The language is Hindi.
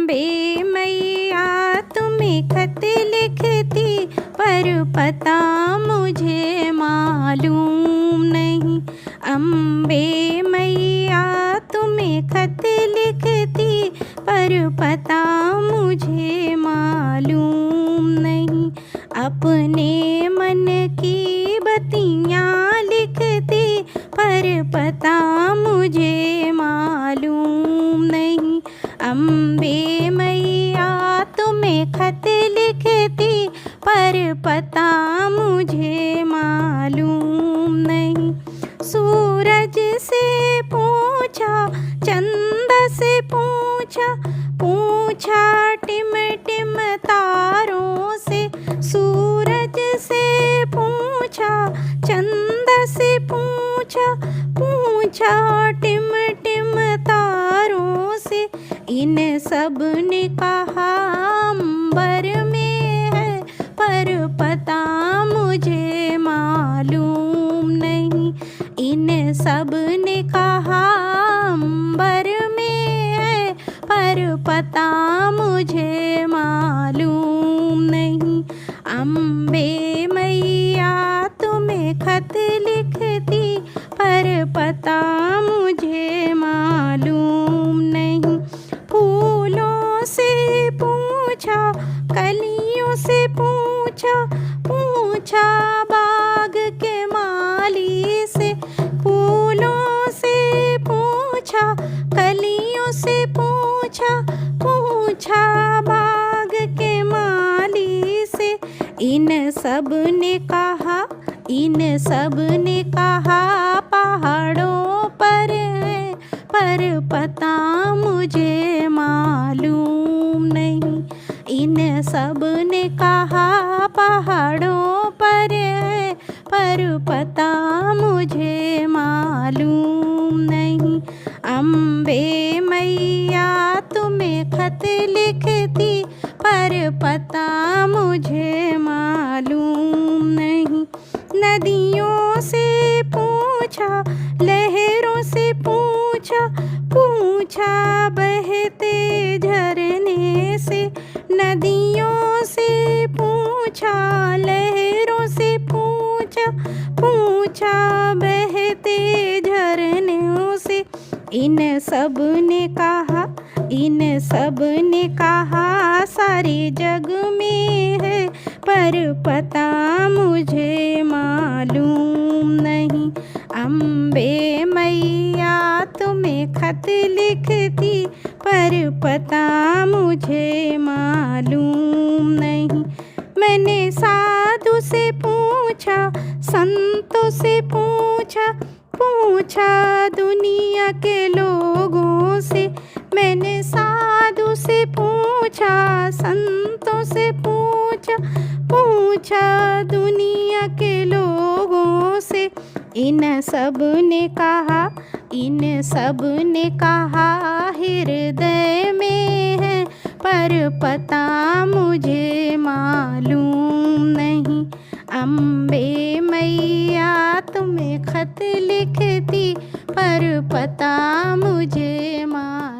अम्बे मैया तुम्हें खत लिखती पर पता मुझे मालूम नहीं। अम्बे मैया तुम्हें खत लिखती पर पता मुझे मालूम नहीं। अपने मन की बतियाँ लिखती पर पता मुझे मालूम नहीं। अम्बे मैया तुम्हें खत लिखती पर पता मुझे मालूम नहीं। सूरज से पूछा, चंद से पूछा, पूछा टिम टिम तारों से। सूरज से पूछा, चंद से पूछा, पूछा टिम टिम तारों से। इन सब ने कहा अंबर में है पर पता मुझे मालूम नहीं। इन सब ने कहा अंबर में है पर पता मुझे मालूम नहीं। अम्बे मैया तुम्हें खत लिखती पर पता मुझे मालूम नहीं। फूलों से पूछा, कलियों से पूछा, पूछा बाग के माली से। फूलों से पूछा, कलियों से पूछा, पूछा बाग के माली से। इन सब ने कहा, इन सब ने कहा पहाड़ों पर है पर पता मुझे मालूम नहीं। इन सब ने कहा पहाड़ों पर है पर पता मुझे मालूम नहीं। अम्बे मैया तुम्हें खत लिखती पर पता मुझे मालूम नहीं। नदियों से पूछा, लहरों से पूछा, पूछा बहते झरने से। नदियों से पूछा, लहरों से पूछा, पूछा बहते झरनों से। इन सब ने कहा, इन सब ने कहा सारे जग में है पर पता मुझे मालूम नहीं। अम्बे मैया तुम्हें खत लिखती पर पता मुझे मालूम नहीं। मैंने साधु से पूछा, संतों से पूछा, पूछा दुनिया के लोगों से। मैंने साधु से पूछा, संतों से पूछा, पूछा दुनिया के लोगों से। इन सब ने कहा, इन सब ने कहा हृदय में है पर पता मुझे मालूम नहीं। अम्बे मैया तुम्हें खत लिखती पर पता मुझे मालूम